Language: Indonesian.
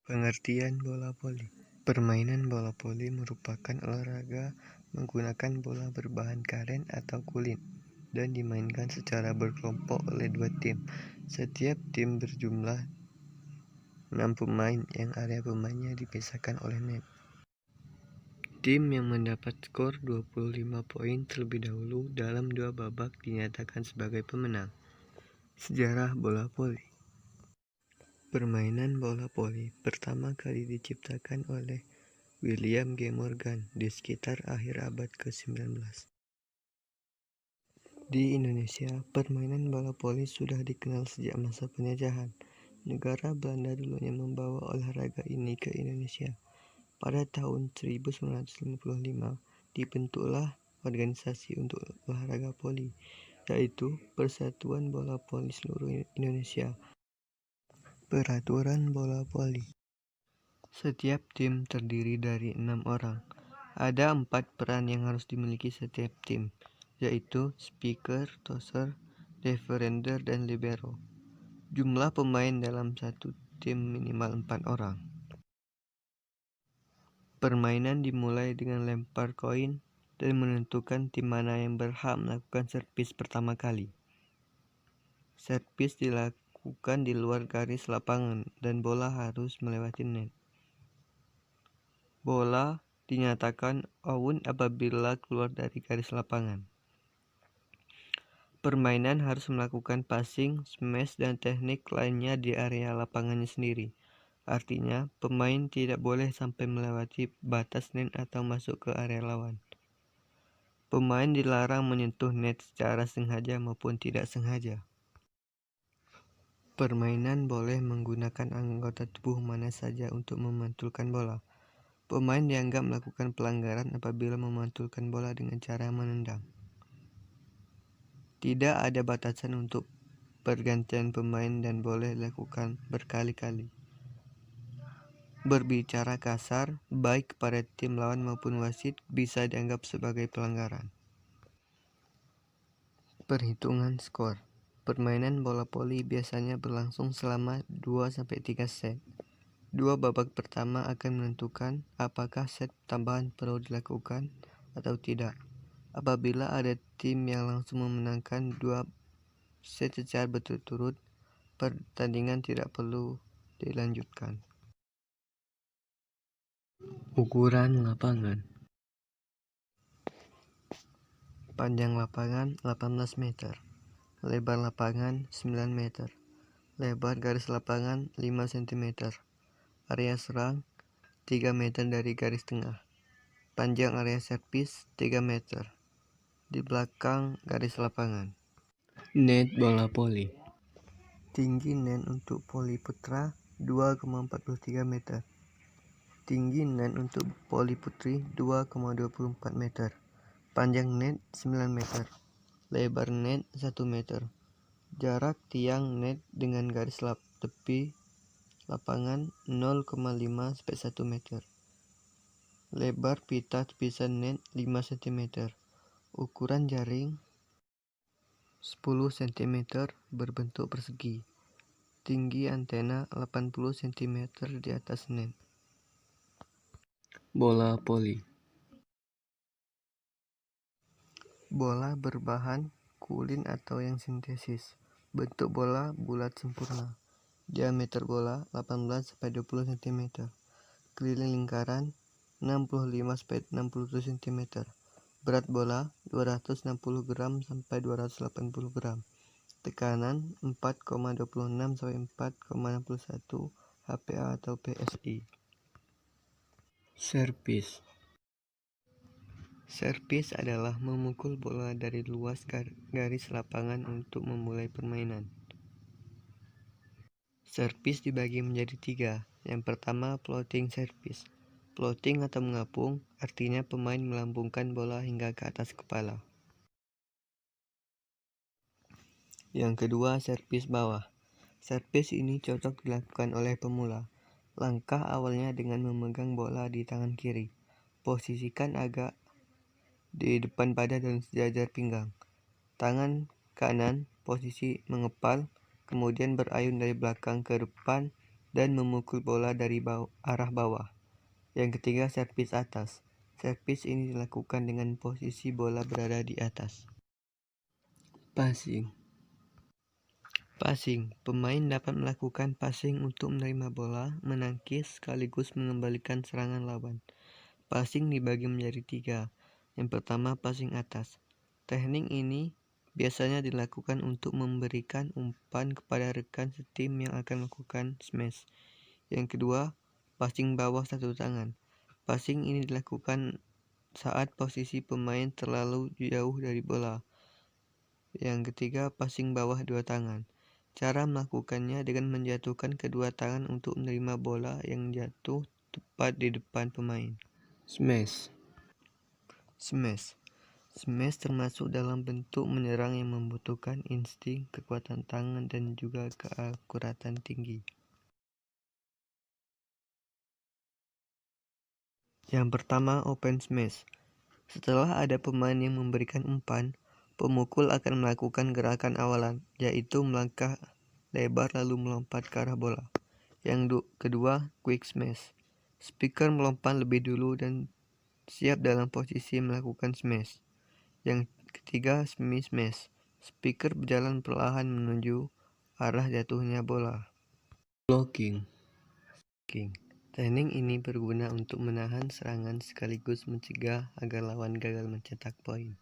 Pengertian bola voli. Permainan bola voli merupakan olahraga menggunakan bola berbahan karet atau kulit dan dimainkan secara berkelompok oleh dua tim. Setiap tim berjumlah 6 pemain yang area bermainnya dipisahkan oleh net. Tim yang mendapat skor 25 poin terlebih dahulu dalam 2 babak dinyatakan sebagai pemenang. Sejarah bola voli. Permainan bola voli pertama kali diciptakan oleh William G. Morgan di sekitar akhir abad ke-19. Di Indonesia, permainan bola voli sudah dikenal sejak masa penjajahan. Negara Belanda dulunya membawa olahraga ini ke Indonesia. Pada tahun 1955, dibentuklah organisasi untuk olahraga voli, yaitu Persatuan Bola Voli Seluruh Indonesia. Peraturan bola voli. Setiap tim terdiri dari 6 orang. Ada 4 peran yang harus dimiliki setiap tim, yaitu speaker, tosser, defender, dan libero. Jumlah pemain dalam satu tim minimal 4 orang. Permainan dimulai dengan lempar koin dan menentukan tim mana yang berhak melakukan servis pertama kali. Servis dilakukan di luar garis lapangan dan bola harus melewati net. Bola dinyatakan out apabila keluar dari garis lapangan. Permainan harus melakukan passing, smash, dan teknik lainnya di area lapangannya sendiri. Artinya, pemain tidak boleh sampai melewati batas net atau masuk ke area lawan. Pemain dilarang menyentuh net secara sengaja maupun tidak sengaja. Permainan boleh menggunakan anggota tubuh mana saja untuk memantulkan bola. Pemain dianggap melakukan pelanggaran apabila memantulkan bola dengan cara menendang. Tidak ada batasan untuk pergantian pemain dan boleh dilakukan berkali-kali. Berbicara kasar, baik kepada tim lawan maupun wasit, bisa dianggap sebagai pelanggaran. Perhitungan skor. Permainan bola voli biasanya berlangsung selama 2-3 set. 2 babak pertama akan menentukan apakah set tambahan perlu dilakukan atau tidak. Apabila ada tim yang langsung memenangkan 2 set secara berturut-turut, pertandingan tidak perlu dilanjutkan. Ukuran lapangan. Panjang lapangan 18 meter, lebar lapangan 9 meter, lebar garis lapangan 5 cm, area serang 3 meter dari garis tengah, panjang area servis 3 meter, di belakang garis lapangan. Net bola voli. Tinggi net untuk voli putra 2,43 meter. Tinggi net untuk voli putri 2,24 meter. Panjang net 9 meter. Lebar net 1 meter. Jarak tiang net dengan garis tepi lapangan 0,5-1 meter. Lebar pita tepisan net 5 cm. Ukuran jaring 10 cm berbentuk persegi. Tinggi antena 80 cm di atas net. Bola voli. Bola berbahan kulit atau yang sintesis. Bentuk bola bulat sempurna. Diameter bola 18-20 cm. Keliling lingkaran 65-67 cm. Berat bola 260 gram sampai 280 gram. Tekanan 4,26-4,61 HPA atau PSI. Servis. Servis adalah memukul bola dari luas garis lapangan untuk memulai permainan. Servis dibagi menjadi 3. Yang pertama, floating service. Floating atau mengapung, artinya pemain melambungkan bola hingga ke atas kepala. Yang kedua, servis bawah. Servis ini cocok dilakukan oleh pemula. Langkah awalnya dengan memegang bola di tangan kiri. Posisikan agak di depan badan dan sejajar pinggang. Tangan kanan posisi mengepal, kemudian berayun dari belakang ke depan dan memukul bola dari arah bawah. Yang ketiga, servis atas. Servis ini dilakukan dengan posisi bola berada di atas. Passing. Passing. Pemain dapat melakukan passing untuk menerima bola, menangkis, sekaligus mengembalikan serangan lawan. Passing dibagi menjadi 3. Yang pertama, passing atas. Teknik ini biasanya dilakukan untuk memberikan umpan kepada rekan setim yang akan melakukan smash. Yang kedua, passing bawah satu tangan. Passing ini dilakukan saat posisi pemain terlalu jauh dari bola. Yang ketiga, passing bawah dua tangan. Cara melakukannya dengan menjatuhkan kedua tangan untuk menerima bola yang jatuh tepat di depan pemain. Smash. Smash termasuk dalam bentuk menyerang yang membutuhkan insting, kekuatan tangan, dan juga keakuratan tinggi. Yang pertama, open smash. Setelah ada pemain yang memberikan umpan, pemukul akan melakukan gerakan awalan, yaitu melangkah lebar lalu melompat ke arah bola. Yang kedua, quick smash. Speaker melompat lebih dulu dan siap dalam posisi melakukan smash. Yang ketiga, semi smash. Speaker berjalan perlahan menuju arah jatuhnya bola. Blocking. Teknik ini berguna untuk menahan serangan sekaligus mencegah agar lawan gagal mencetak poin.